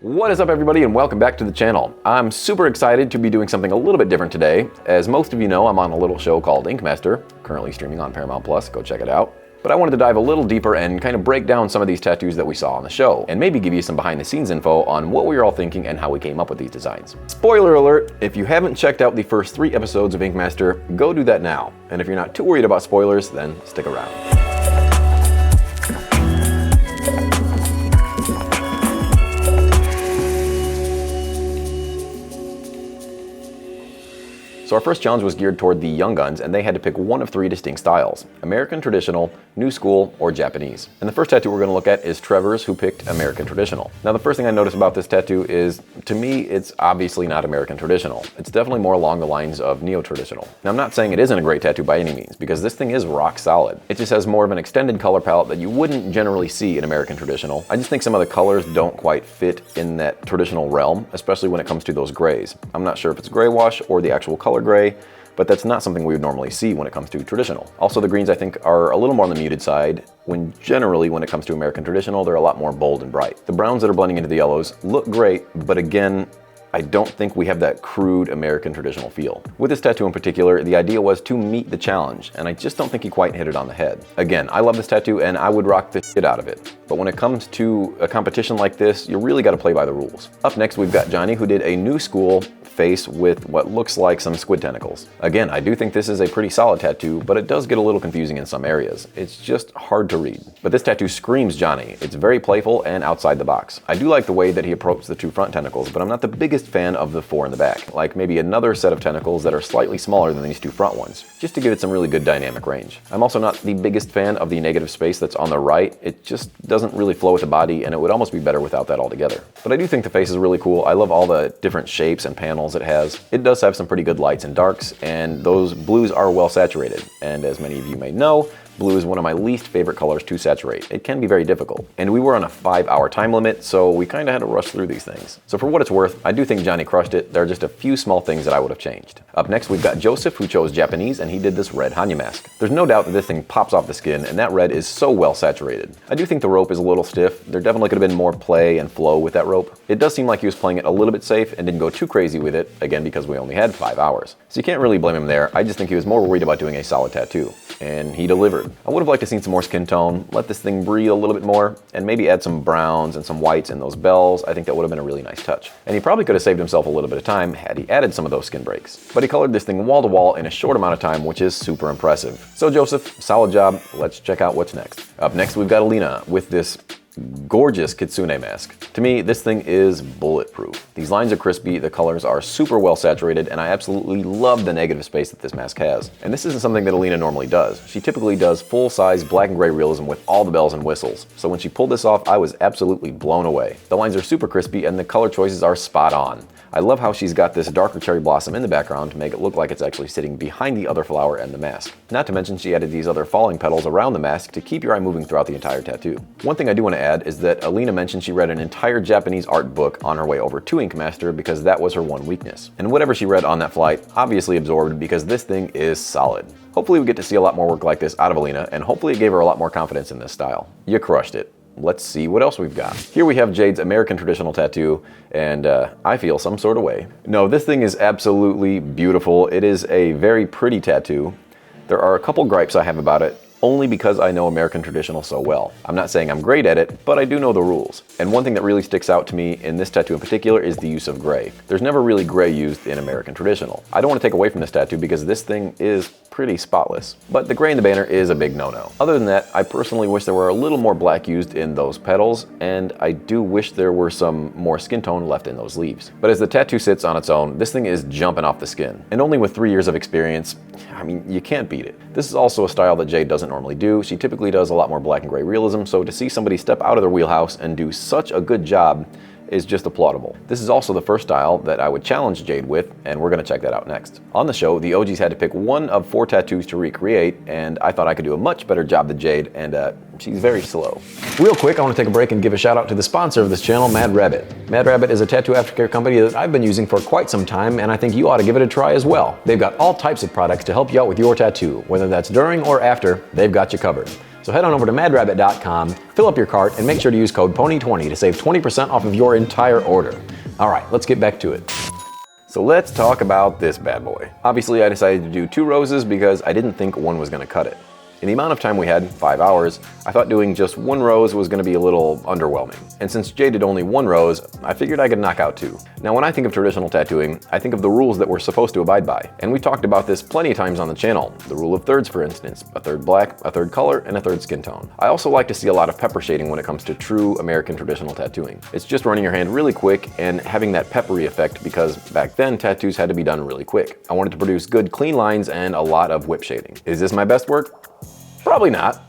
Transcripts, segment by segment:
What is up, everybody, and welcome back to the channel. I'm super excited to be doing something a little bit different today. As most of you know, I'm on a little show called Ink Master, currently streaming on Paramount+, go check it out. But I wanted to dive a little deeper and kind of break down some of these tattoos that we saw on the show, and maybe give you some behind the scenes info on what we were all thinking and how we came up with these designs. Spoiler alert, if you haven't checked out the first 3 episodes of Ink Master, go do that now. And if you're not too worried about spoilers, then stick around. So our first challenge was geared toward the young guns, and they had to pick one of 3 distinct styles: American Traditional, New School, or Japanese. And the first tattoo we're going to look at is Trevors, who picked American Traditional. Now the first thing I noticed about this tattoo is, to me, it's obviously not American Traditional. It's definitely more along the lines of Neo-Traditional. Now I'm not saying it isn't a great tattoo by any means, because this thing is rock solid. It just has more of an extended color palette that you wouldn't generally see in American Traditional. I just think some of the colors don't quite fit in that traditional realm, especially when it comes to those grays. I'm not sure if it's gray wash or the actual color gray, but that's not something we would normally see when it comes to traditional. Also, the greens I think are a little more on the muted side, when generally when it comes to American Traditional, they're a lot more bold and bright. The browns that are blending into the yellows look great, but again, I don't think we have that crude American Traditional feel. With this tattoo in particular, the idea was to meet the challenge, and I just don't think he quite hit it on the head. Again, I love this tattoo and I would rock the shit out of it. But when it comes to a competition like this, you really gotta play by the rules. Up next, we've got Johnny, who did a New School face with what looks like some squid tentacles. Again, I do think this is a pretty solid tattoo, but it does get a little confusing in some areas. It's just hard to read. But this tattoo screams Johnny. It's very playful and outside the box. I do like the way that he approached the 2 front tentacles, but I'm not the biggest fan of the 4 in the back. Like maybe another set of tentacles that are slightly smaller than these 2 front ones, just to give it some really good dynamic range. I'm also not the biggest fan of the negative space that's on the right. It just doesn't really flow with the body, and it would almost be better without that altogether. But I do think the face is really cool. I love all the different shapes and panels it has. It does have some pretty good lights and darks, and those blues are well saturated. And as many of you may know, blue is one of my least favorite colors to saturate. It can be very difficult. And we were on a 5-hour time limit, so we kind of had to rush through these things. So for what it's worth, I do think Johnny crushed it. There are just a few small things that I would have changed. Up next, we've got Joseph, who chose Japanese, and he did this red Hanya mask. There's no doubt that this thing pops off the skin, and that red is so well saturated. I do think the rope is a little stiff. There definitely could have been more play and flow with that rope. It does seem like he was playing it a little bit safe and didn't go too crazy with it, again because we only had 5 hours. So you can't really blame him there. I just think he was more worried about doing a solid tattoo. And he delivered. I would have liked to see some more skin tone, let this thing breathe a little bit more, and maybe add some browns and some whites in those bells. I think that would have been a really nice touch. And he probably could have saved himself a little bit of time had he added some of those skin breaks. But he colored this thing wall to wall in a short amount of time, which is super impressive. So Joseph, solid job. Let's check out what's next. Up next, we've got Alina with this gorgeous kitsune mask. To me, this thing is bulletproof. These lines are crispy, the colors are super well saturated, and I absolutely love the negative space that this mask has. And this isn't something that Alina normally does. She typically does full-size black and gray realism with all the bells and whistles. So when she pulled this off, I was absolutely blown away. The lines are super crispy and the color choices are spot on. I love how she's got this darker cherry blossom in the background to make it look like it's actually sitting behind the other flower and the mask. Not to mention she added these other falling petals around the mask to keep your eye moving throughout the entire tattoo. One thing I do want to add is that Alina mentioned she read an entire Japanese art book on her way over to Ink Master because that was her one weakness. And whatever she read on that flight obviously absorbed, because this thing is solid. Hopefully we get to see a lot more work like this out of Alina, and hopefully it gave her a lot more confidence in this style. You crushed it. Let's see what else we've got. Here we have Jade's American Traditional tattoo, and I feel some sort of way. No, this thing is absolutely beautiful. It is a very pretty tattoo. There are a couple gripes I have about it, only because I know American Traditional so well. I'm not saying I'm great at it, but I do know the rules. And one thing that really sticks out to me in this tattoo in particular is the use of gray. There's never really gray used in American Traditional. I don't want to take away from this tattoo because this thing is pretty spotless. But the gray in the banner is a big no-no. Other than that, I personally wish there were a little more black used in those petals, and I do wish there were some more skin tone left in those leaves. But as the tattoo sits on its own, this thing is jumping off the skin. And only with 3 years of experience, I mean, you can't beat it. This is also a style that Jade doesn't normally do. She typically does a lot more black and gray realism, so to see somebody step out of their wheelhouse and do such a good job is just applaudable. This is also the first style that I would challenge Jade with, and we're gonna check that out next. On the show, the OGs had to pick one of 4 tattoos to recreate, and I thought I could do a much better job than Jade, and she's very slow. Real quick, I wanna take a break and give a shout out to the sponsor of this channel, Mad Rabbit. Mad Rabbit is a tattoo aftercare company that I've been using for quite some time, and I think you ought to give it a try as well. They've got all types of products to help you out with your tattoo. Whether that's during or after, they've got you covered. So head on over to madrabbit.com, fill up your cart, and make sure to use code PONY20 to save 20% off of your entire order. All right, let's get back to it. So let's talk about this bad boy. Obviously, I decided to do 2 roses because I didn't think one was gonna cut it. In the amount of time we had, 5 hours, I thought doing just 1 rose was going to be a little underwhelming. And since Jade did only 1 rose, I figured I could knock out 2. Now when I think of traditional tattooing, I think of the rules that we're supposed to abide by. And we talked about this plenty of times on the channel. The rule of thirds, for instance, a third black, a third color, and a third skin tone. I also like to see a lot of pepper shading when it comes to true American traditional tattooing. It's just running your hand really quick and having that peppery effect because back then tattoos had to be done really quick. I wanted to produce good clean lines and a lot of whip shading. Is this my best work? Probably not.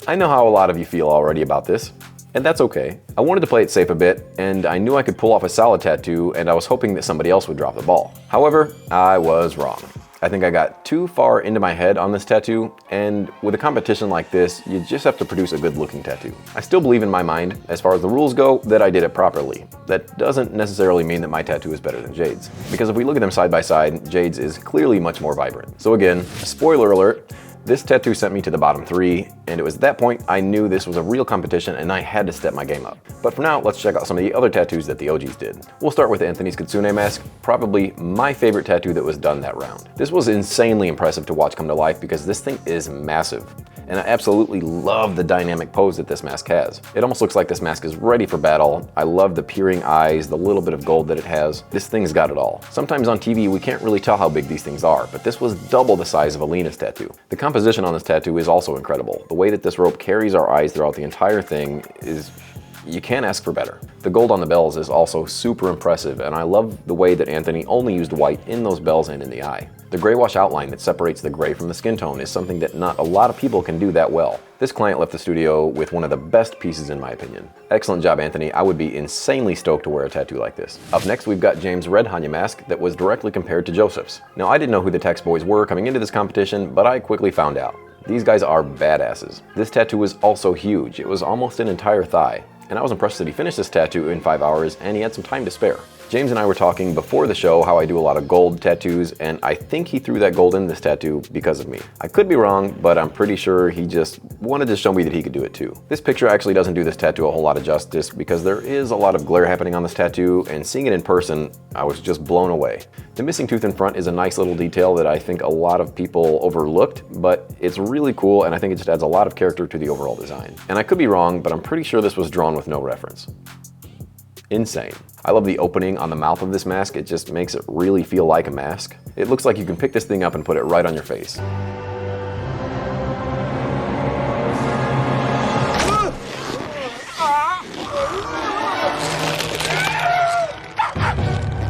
I know how a lot of you feel already about this, and that's okay. I wanted to play it safe a bit, and I knew I could pull off a solid tattoo, and I was hoping that somebody else would drop the ball. However, I was wrong. I think I got too far into my head on this tattoo, and with a competition like this, you just have to produce a good looking tattoo. I still believe in my mind, as far as the rules go, that I did it properly. That doesn't necessarily mean that my tattoo is better than Jade's, because if we look at them side by side, Jade's is clearly much more vibrant. So again, spoiler alert, this tattoo sent me to the bottom 3, and it was at that point I knew this was a real competition and I had to step my game up. But for now, let's check out some of the other tattoos that the OGs did. We'll start with Anthony's Kitsune mask, probably my favorite tattoo that was done that round. This was insanely impressive to watch come to life because this thing is massive. And I absolutely love the dynamic pose that this mask has. It almost looks like this mask is ready for battle. I love the peering eyes, the little bit of gold that it has. This thing's got it all. Sometimes on TV we can't really tell how big these things are, but this was double the size of Alina's tattoo. The composition on this tattoo is also incredible. The way that this rope carries our eyes throughout the entire thing is... you can't ask for better. The gold on the bells is also super impressive, and I love the way that Anthony only used white in those bells and in the eye. The gray wash outline that separates the gray from the skin tone is something that not a lot of people can do that well. This client left the studio with one of the best pieces in my opinion. Excellent job, Anthony. I would be insanely stoked to wear a tattoo like this. Up next, we've got James' red Hanya mask that was directly compared to Joseph's. Now, I didn't know who the Tex boys were coming into this competition, but I quickly found out. These guys are badasses. This tattoo was also huge. It was almost an entire thigh. And I was impressed that he finished this tattoo in 5 hours and he had some time to spare. James and I were talking before the show how I do a lot of gold tattoos, and I think he threw that gold in this tattoo because of me. I could be wrong, but I'm pretty sure he just wanted to show me that he could do it too. This picture actually doesn't do this tattoo a whole lot of justice because there is a lot of glare happening on this tattoo, and seeing it in person, I was just blown away. The missing tooth in front is a nice little detail that I think a lot of people overlooked, but it's really cool and I think it just adds a lot of character to the overall design. And I could be wrong, but I'm pretty sure this was drawn with no reference. Insane. I love the opening on the mouth of this mask. It just makes it really feel like a mask. It looks like you can pick this thing up and put it right on your face.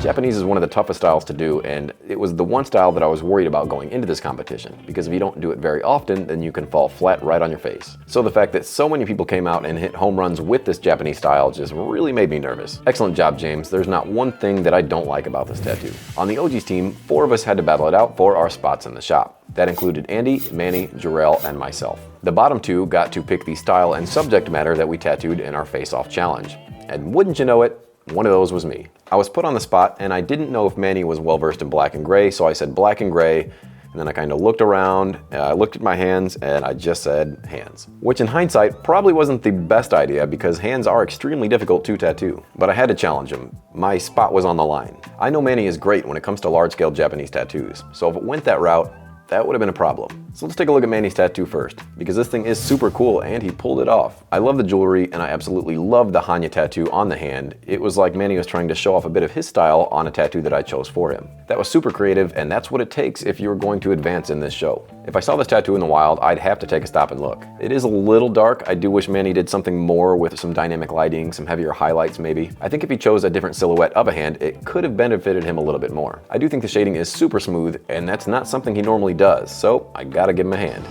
Japanese is one of the toughest styles to do, and it was the one style that I was worried about going into this competition, because if you don't do it very often, then you can fall flat right on your face. So the fact that so many people came out and hit home runs with this Japanese style just really made me nervous. Excellent job, James. There's not one thing that I don't like about this tattoo. On the OG's team, 4 of us had to battle it out for our spots in the shop. That included Andy, Manny, Jarrell, and myself. The bottom 2 got to pick the style and subject matter that we tattooed in our face-off challenge. And wouldn't you know it, one of those was me. I was put on the spot and I didn't know if Manny was well versed in black and gray, so I said black and gray, and then I kind of looked around, I looked at my hands, and I just said hands. Which in hindsight probably wasn't the best idea because hands are extremely difficult to tattoo. But I had to challenge him. My spot was on the line. I know Manny is great when it comes to large-scale Japanese tattoos, so if it went that route, that would have been a problem. So let's take a look at Manny's tattoo first, because this thing is super cool and he pulled it off. I love the jewelry and I absolutely love the Hanya tattoo on the hand. It was like Manny was trying to show off a bit of his style on a tattoo that I chose for him. That was super creative, and that's what it takes if you're going to advance in this show. If I saw this tattoo in the wild, I'd have to take a stop and look. It is a little dark. I do wish Manny did something more with some dynamic lighting, some heavier highlights maybe. I think if he chose a different silhouette of a hand, it could have benefited him a little bit more. I do think the shading is super smooth, and that's not something he normally does, so I gotta give him a hand.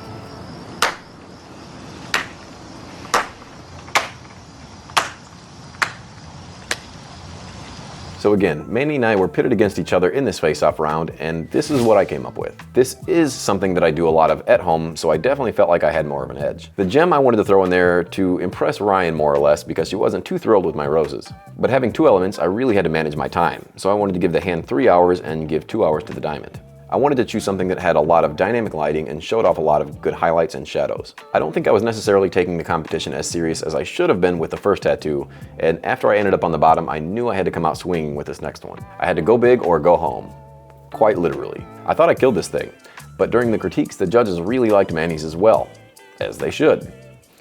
So again, Manny and I were pitted against each other in this face-off round, and this is what I came up with. This is something that I do a lot of at home, so I definitely felt like I had more of an edge. The gem I wanted to throw in there to impress Ryan more or less because she wasn't too thrilled with my roses. But having 2 elements, I really had to manage my time, so I wanted to give the hand 3 hours and give 2 hours to the diamond. I wanted to choose something that had a lot of dynamic lighting and showed off a lot of good highlights and shadows. I don't think I was necessarily taking the competition as serious as I should have been with the first tattoo, and after I ended up on the bottom, I knew I had to come out swinging with this next one. I had to go big or go home. Quite literally. I thought I killed this thing, but during the critiques, the judges really liked Mannys as well. As they should.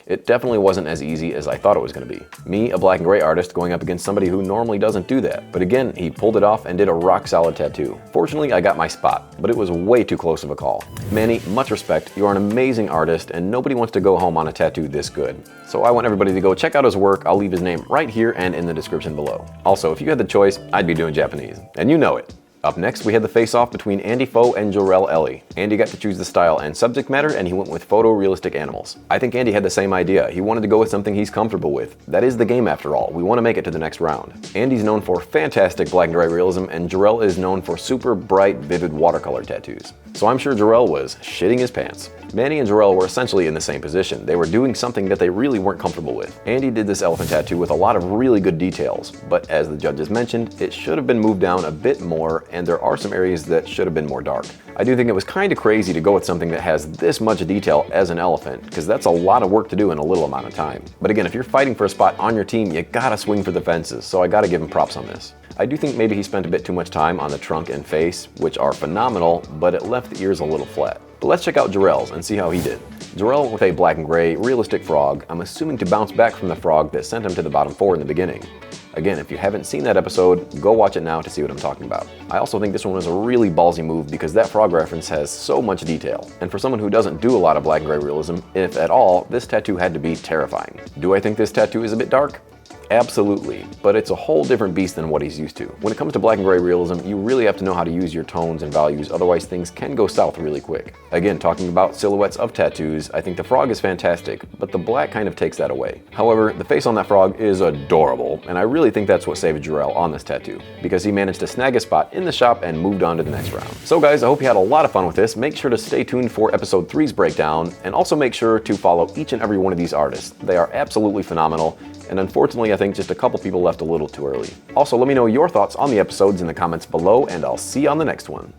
It definitely wasn't as easy as I thought it was going to be. Me, a black and gray artist, going up against somebody who normally doesn't do that. But again, he pulled it off and did a rock solid tattoo. Fortunately, I got my spot, but it was way too close of a call. Manny, much respect, you're an amazing artist and nobody wants to go home on a tattoo this good. So I want everybody to go check out his work. I'll leave his name right here and in the description below. Also, if you had the choice, I'd be doing Japanese. And you know it. Up next, we had the face-off between Andy Foe and Jorel Ellie. Andy got to choose the style and subject matter, and he went with photorealistic animals. I think Andy had the same idea. He wanted to go with something he's comfortable with. That is the game after all. We want to make it to the next round. Andy's known for fantastic black and gray realism, and Jorel is known for super bright, vivid watercolor tattoos. So I'm sure Jorel was shitting his pants. Manny and Jorel were essentially in the same position. They were doing something that they really weren't comfortable with. Andy did this elephant tattoo with a lot of really good details, but as the judges mentioned, it should have been moved down a bit more, and there are some areas that should have been more dark. I do think it was kind of crazy to go with something that has this much detail as an elephant, because that's a lot of work to do in a little amount of time. But again, if you're fighting for a spot on your team, you gotta swing for the fences, so I gotta give him props on this. I do think maybe he spent a bit too much time on the trunk and face, which are phenomenal, but it left the ears a little flat. But let's check out Jorel's and see how he did. Jorel went with a black and gray, realistic frog, I'm assuming to bounce back from the frog that sent him to the bottom 4 in the beginning. Again, if you haven't seen that episode, go watch it now to see what I'm talking about. I also think this one was a really ballsy move because that frog reference has so much detail. And for someone who doesn't do a lot of black and gray realism, if at all, this tattoo had to be terrifying. Do I think this tattoo is a bit dark? Absolutely, but it's a whole different beast than what he's used to. When it comes to black and gray realism, you really have to know how to use your tones and values, otherwise things can go south really quick. Again, talking about silhouettes of tattoos, I think the frog is fantastic, but the black kind of takes that away. However, the face on that frog is adorable, and I really think that's what saved Jorel on this tattoo, because he managed to snag a spot in the shop and moved on to the next round. So guys, I hope you had a lot of fun with this. Make sure to stay tuned for episode 3's breakdown, and also make sure to follow each and every one of these artists. They are absolutely phenomenal, and unfortunately, I think just a couple people left a little too early. Also, let me know your thoughts on the episodes in the comments below, and I'll see you on the next one.